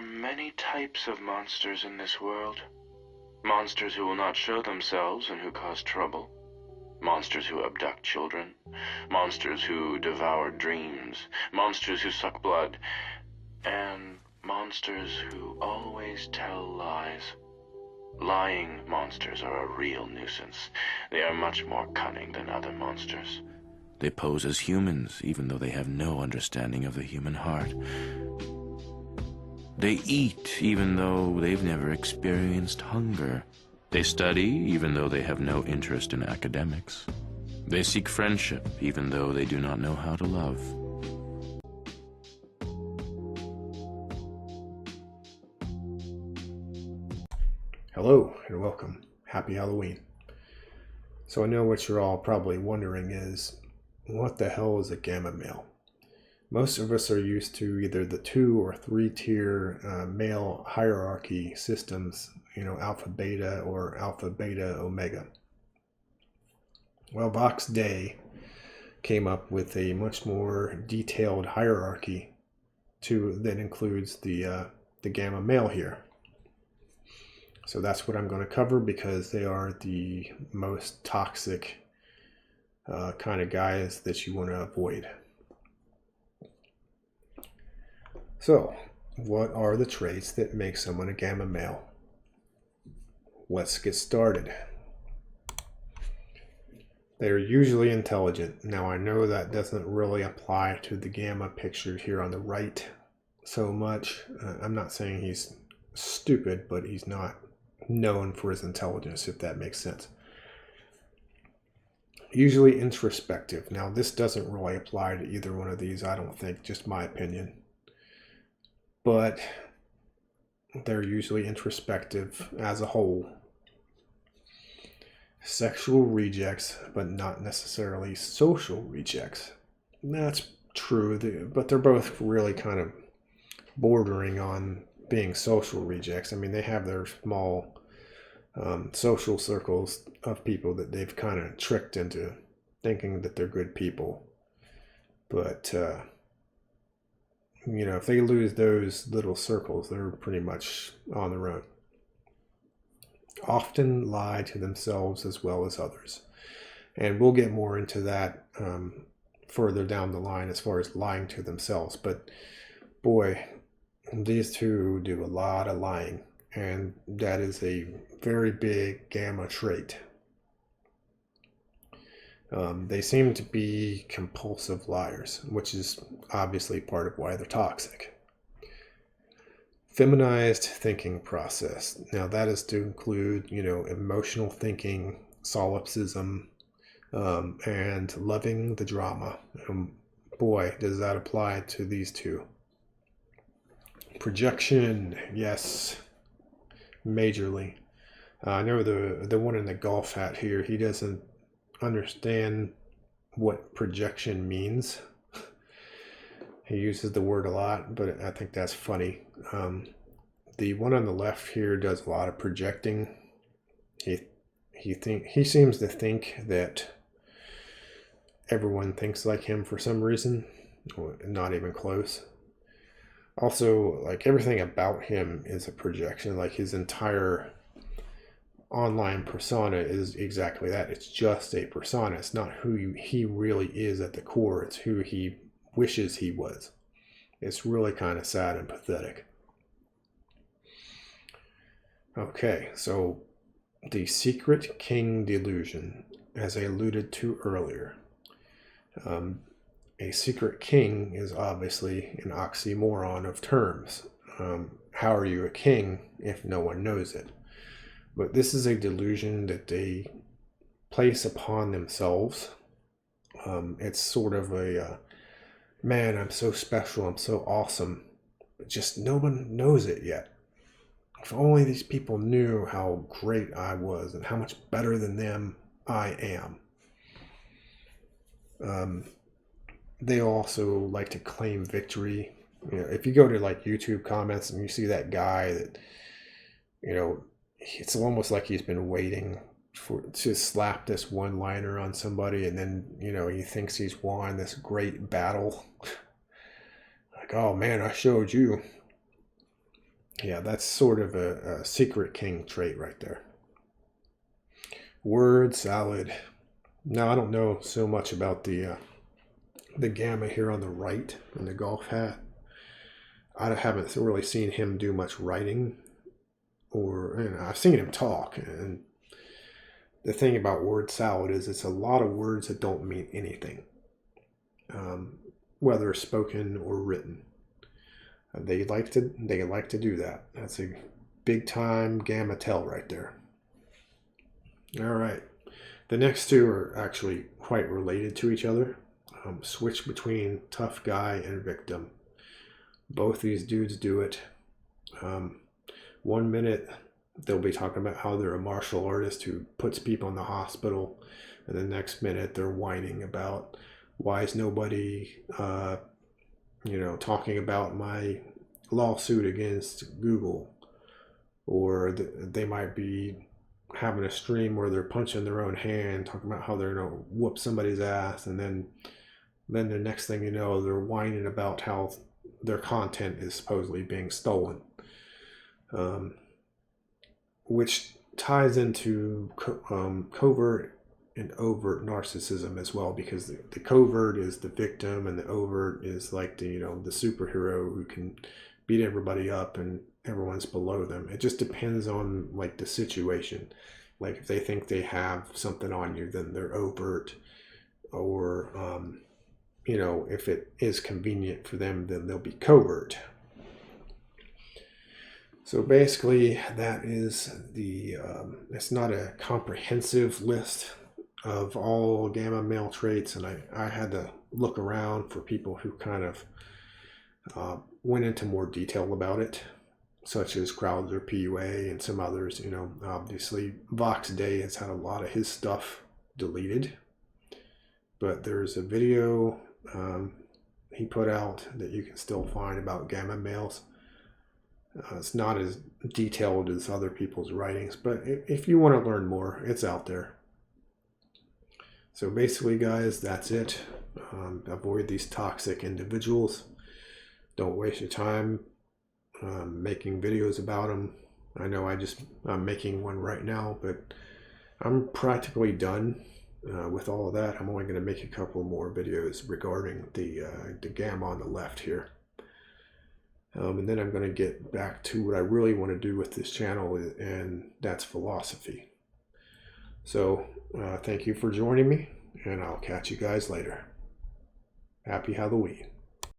many types of monsters in this world. Monsters who will not show themselves and who cause trouble. Monsters who abduct children. Monsters who devour dreams. Monsters who suck blood. And monsters who always tell lies. Lying monsters are a real nuisance. They are much more cunning than other monsters. They pose as humans, even though they have no understanding of the human heart. They eat, even though they've never experienced hunger. They study, even though they have no interest in academics. They seek friendship, even though they do not know how to love. Hello and welcome. Happy Halloween. So I know what you're all probably wondering is, what the hell is a gamma male? Most of us are used to either the 2 or 3 tier male hierarchy systems, alpha beta or alpha beta omega. Well, Vox Day came up with a much more detailed hierarchy that includes the gamma male here. So that's what I'm going to cover because they are the most toxic kind of guys that you want to avoid. So, what are the traits that make someone a gamma male? Let's get started. They're usually intelligent. Now I know that doesn't really apply to the gamma pictured here on the right so much. I'm not saying he's stupid, but he's not known for his intelligence, if that makes sense. Usually introspective. Now this doesn't really apply to either one of these, I don't think, just my opinion. But they're usually introspective as a whole. Sexual rejects, but not necessarily social rejects. That's true, but they're both really kind of bordering on being social rejects. I mean, they have their small social circles of people that they've kind of tricked into thinking that they're good people. But, if they lose those little circles, they're pretty much on their own. Often lie to themselves as well as others. And we'll get more into that further down the line as far as lying to themselves. But boy, these two do a lot of lying, and that is a very big gamma trait. They seem to be compulsive liars, which is obviously part of why they're toxic. Feminized thinking process. Now that is to include, emotional thinking, solipsism, and loving the drama. Boy, does that apply to these two. Projection, yes, majorly. I know the one in the golf hat here, he doesn't understand what projection means. He uses the word a lot, but I think that's funny. The one on the left here does a lot of projecting. He seems to think that everyone thinks like him for some reason, not even close. Also, like, everything about him is a projection. Like, his entire online persona is exactly that. It's just a persona. It's not who he really is at the core. It's who he wishes he was. It's really kind of sad and pathetic. Okay, so the secret king delusion, as I alluded to earlier. A secret king is obviously an oxymoron of terms. How are you a king if no one knows it? But this is a delusion that they place upon themselves. It's sort of a, man, I'm so special, I'm so awesome, but just no one knows it yet. If only these people knew how great I was and how much better than them I am. They also like to claim victory. If you go to like YouTube comments and you see that guy that, it's almost like he's been waiting to slap this one-liner on somebody, and then, he thinks he's won this great battle. Like, oh man, I showed you. Yeah, that's sort of a secret king trait right there. Word salad. Now, I don't know so much about the gamma here on the right in the golf hat. I haven't really seen him do much writing, or I've seen him talk. And the thing about word salad is it's a lot of words that don't mean anything, whether spoken or written. They like to do that. That's a big time gamma tell right there. All right. The next two are actually quite related to each other. Switch between tough guy and victim. Both these dudes do it. 1 minute they'll be talking about how they're a martial artist who puts people in the hospital, and the next minute they're whining about why is nobody, talking about my lawsuit against Google, or they might be having a stream where they're punching their own hand, talking about how they're gonna whoop somebody's ass, and then the next thing you know, they're whining about how their content is supposedly being stolen, which ties into covert and overt narcissism as well, because the covert is the victim and the overt is like the superhero who can beat everybody up and everyone's below them. It just depends on like the situation. Like if they think they have something on you, then they're overt, or if it is convenient for them, then they'll be covert. So basically, that is it's not a comprehensive list of all gamma male traits, and I had to look around for people who kind of went into more detail about it, such as Crowder PUA and some others. Obviously Vox Day has had a lot of his stuff deleted, but there's a video he put out that you can still find about gamma males. It's not as detailed as other people's writings, but if you want to learn more, it's out there. So basically, guys, that's it. Avoid these toxic individuals. Don't waste your time making videos about them. I know I'm making one right now, but I'm practically done with all of that. I'm only going to make a couple more videos regarding the gamma on the left here. And then I'm going to get back to what I really want to do with this channel, and that's philosophy. So thank you for joining me, and I'll catch you guys later. Happy Halloween.